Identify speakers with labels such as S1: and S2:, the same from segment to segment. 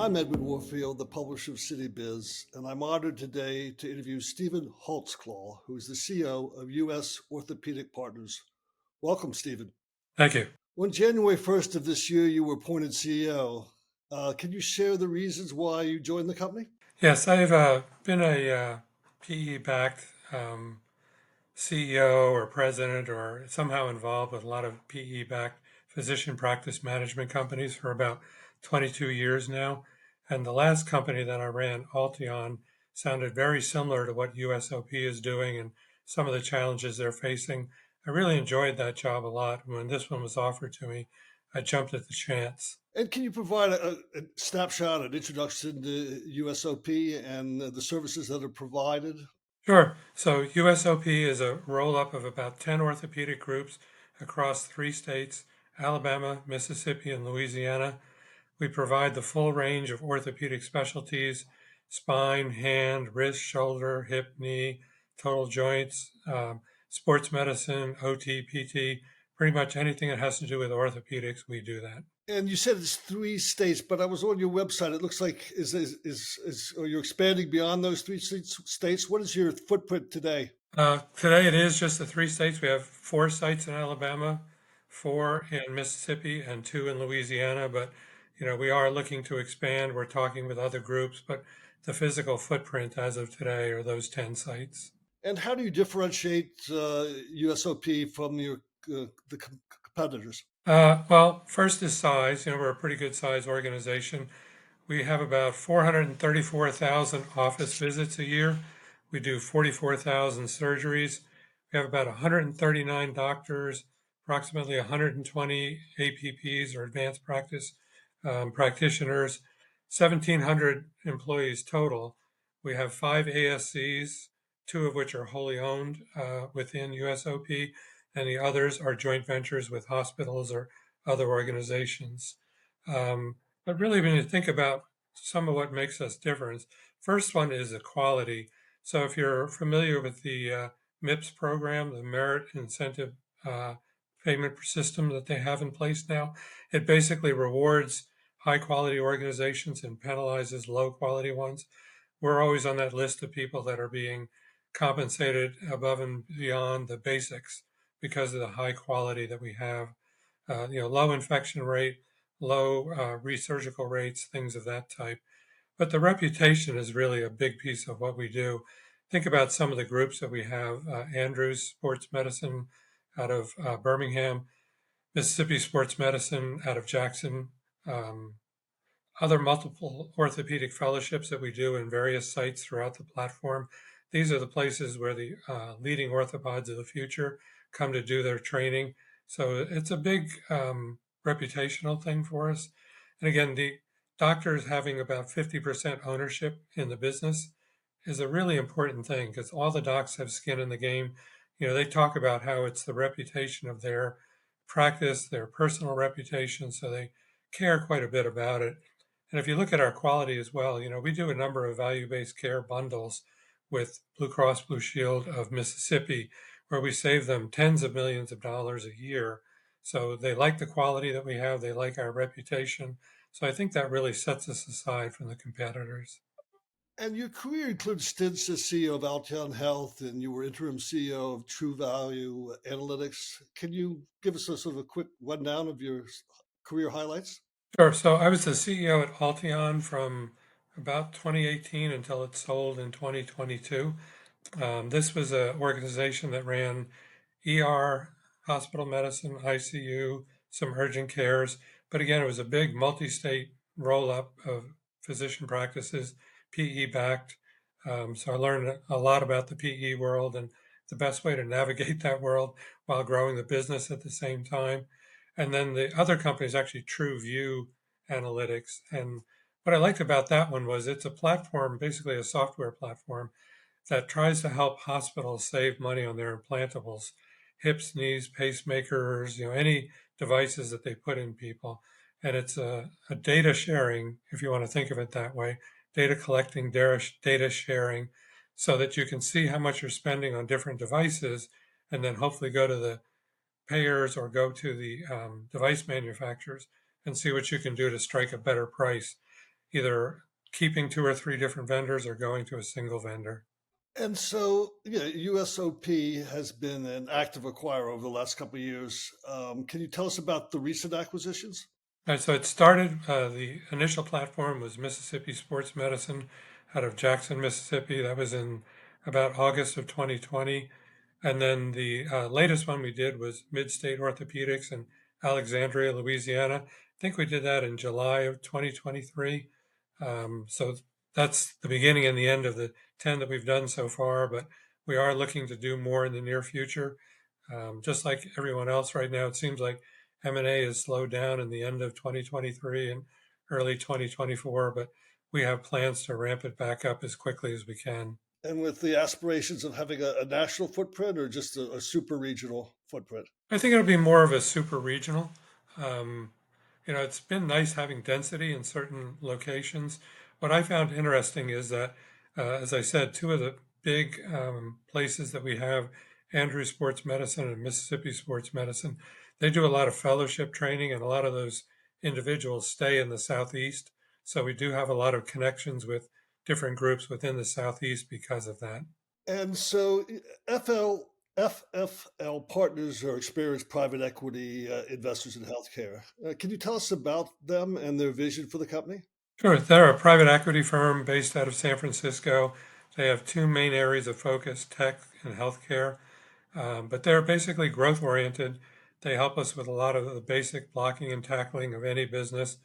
S1: I'm Edward Warfield, the publisher of City Biz, and I'm honored today to interview Stephen Holtzclaw, who is the CEO of U.S. Orthopaedic Partners. Welcome, Stephen.
S2: Thank you.
S1: On January 1st of this year, you were appointed CEO. Can you share the reasons why you joined the company?
S2: Yes, I've been a PE-backed CEO or president or somehow involved with a lot of PE-backed physician practice management companies for about 22 years now. And the last company that I ran, Alteon, sounded very similar to what USOP is doing and some of the challenges they're facing. I really enjoyed that job a lot. When this one was offered to me, I jumped at the chance.
S1: And can you provide a snapshot, an introduction to USOP and the services that are provided?
S2: Sure. So USOP is a roll-up of about 10 orthopedic groups across 3 states, Alabama, Mississippi, and Louisiana. We provide the full range of orthopedic specialties: spine, hand, wrist, shoulder, hip, knee, total joints, sports medicine, OT, PT, pretty much anything that has to do with orthopedics, we do that.
S1: And you said it's 3 states, but I was on your website. It looks like are you expanding beyond those 3 states? What is your footprint today?
S2: Today it is just the 3 states. We have 4 sites in Alabama, 4 in Mississippi, and 2 in Louisiana. But we are looking to expand. We're talking with other groups, but the physical footprint as of today are those 10 sites.
S1: And how do you differentiate USOP from the competitors?
S2: Well, first is size. We're a pretty good size organization. We have about 434,000 office visits a year. We do 44,000 surgeries. We have about 139 doctors, approximately 120 APPs or advanced practice practitioners, 1,700 employees total. We have 5 ASCs, 2 of which are wholly owned within USOP, and the others are joint ventures with hospitals or other organizations. But really, when you think about some of what makes us different, first one is the quality. So if you're familiar with the MIPS program, the Merit Incentive Payment System that they have in place now, it basically rewards high quality organizations and penalizes low quality ones. We're always on that list of people that are being compensated above and beyond the basics because of the high quality that we have. Low infection rate, low resurgical rates, things of that type. But the reputation is really a big piece of what we do. Think about some of the groups that we have: Andrews Sports Medicine out of Birmingham, Mississippi Sports Medicine out of Jackson, other multiple orthopedic fellowships that we do in various sites throughout the platform. These are the places where the leading orthopods of the future come to do their training. So it's a big reputational thing for us. And again, the doctors having about 50% ownership in the business is a really important thing because all the docs have skin in the game. They talk about how it's the reputation of their practice, their personal reputation, so they care quite a bit about it. And if you look at our quality as well, we do a number of value-based care bundles with Blue Cross Blue Shield of Mississippi, where we save them tens of millions of dollars a year. So they like the quality that we have, they like our reputation. So I think that really sets us aside from the competitors.
S1: And your career includes stints as CEO of Altown Health, and you were interim CEO of True Value Analytics. Can you give us a sort of a quick rundown of your career highlights?
S2: Sure. So I was the CEO at Alteon from about 2018 until it sold in 2022. This was an organization that ran ER, hospital medicine, ICU, some urgent cares. But again, it was a big multi-state roll-up of physician practices, PE backed. So I learned a lot about the PE world and the best way to navigate that world while growing the business at the same time. And then the other company is actually True View Analytics. And what I liked about that one was it's a platform, basically a software platform that tries to help hospitals save money on their implantables, hips, knees, pacemakers, any devices that they put in people. And it's a data sharing, if you want to think of it that way, data collecting, data sharing, so that you can see how much you're spending on different devices and then hopefully go to the payers or go to the device manufacturers and see what you can do to strike a better price. either keeping two or three different vendors or going to a single vendor.
S1: And so, yeah, USOP has been an active acquirer over the last couple of years. Can you tell us about the recent acquisitions?
S2: So it started, the initial platform was Mississippi Sports Medicine out of Jackson, Mississippi. That was in about August of 2020. And then the latest one we did was Mid-State Orthopedics in Alexandria, Louisiana. I think we did that in July of 2023. So that's the beginning and the end of the 10 that we've done so far, but we are looking to do more in the near future. Just like everyone else right now, it seems like M&A has slowed down in the end of 2023 and early 2024, but we have plans to ramp it back up as quickly as we can.
S1: And with the aspirations of having a national footprint or just a super regional footprint?
S2: I think it'll be more of a super regional. Um, it's been nice having density in certain locations. What I found interesting is that, as I said, two of the big places that we have, Andrew Sports Medicine and Mississippi Sports Medicine, they do a lot of fellowship training, and a lot of those individuals stay in the Southeast. So we do have a lot of connections with different groups within the Southeast because of that.
S1: And so FFL partners are experienced private equity investors in healthcare. Can you tell us about them and their vision for the company?
S2: Sure. They're a private equity firm based out of San Francisco. They have two main areas of focus, tech and healthcare. But they're basically growth oriented. They help us with a lot of the basic blocking and tackling of any business.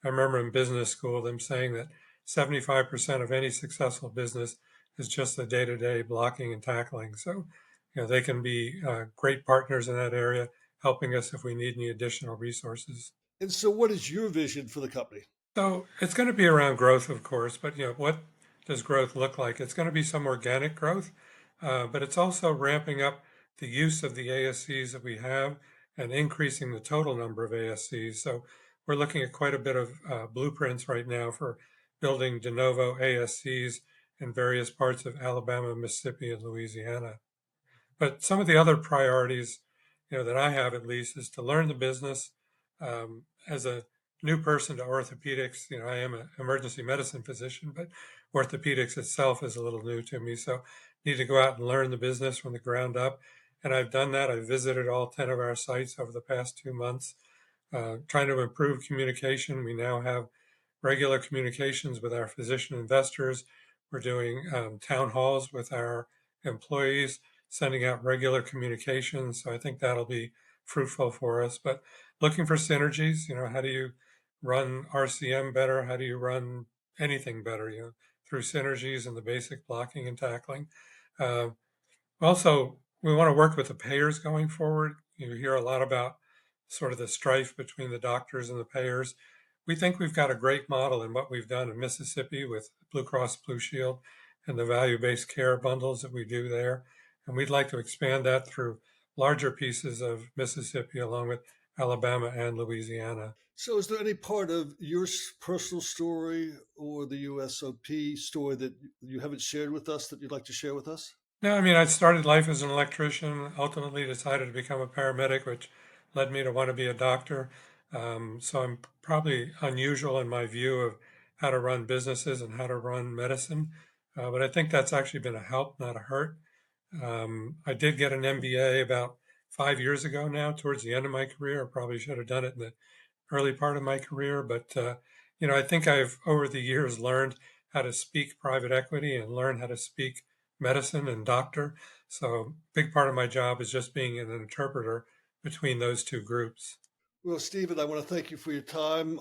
S2: I remember in business school them saying that 75% of any successful business is just the day to day blocking and tackling. So, they can be great partners in that area, helping us if we need any additional resources.
S1: And so, what is your vision for the company?
S2: So it's going to be around growth, of course, but what does growth look like? It's going to be some organic growth, but it's also ramping up the use of the ASCs that we have and increasing the total number of ASCs. So we're looking at quite a bit of blueprints right now for building de novo ASCs in various parts of Alabama, Mississippi, and Louisiana. But some of the other priorities, that I have at least, is to learn the business. As a new person to orthopedics, I am an emergency medicine physician, but orthopedics itself is a little new to me. So need to go out and learn the business from the ground up. And I've done that. I've visited all 10 of our sites over the past 2 months, trying to improve communication. We now have regular communications with our physician investors. We're doing town halls with our employees, sending out regular communications. So I think that'll be fruitful for us. But looking for synergies, how do you run RCM better? How do you run anything better? Through synergies and the basic blocking and tackling. Uh, Also, we want to work with the payers going forward. You hear a lot about sort of the strife between the doctors and the payers. We think we've got a great model in what we've done in Mississippi with Blue Cross Blue Shield and the value based care bundles that we do there. And we'd like to expand that through larger pieces of Mississippi along with Alabama and Louisiana.
S1: So, is there any part of your personal story or the USOP story that you haven't shared with us that you'd like to share with us?
S2: No, I mean, I started life as an electrician, ultimately decided to become a paramedic, which led me to want to be a doctor. So I'm probably unusual in my view of how to run businesses and how to run medicine. But I think that's actually been a help, not a hurt. I did get an MBA about 5 years ago now, towards the end of my career. I probably should have done it in the early part of my career, but I think I've over the years learned how to speak private equity and learn how to speak medicine and doctor. So, big part of my job is just being an interpreter between those two groups.
S1: Well, Stephen, I want to thank you for your time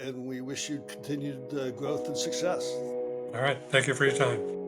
S1: and we wish you continued growth and success.
S2: All right, thank you for your time.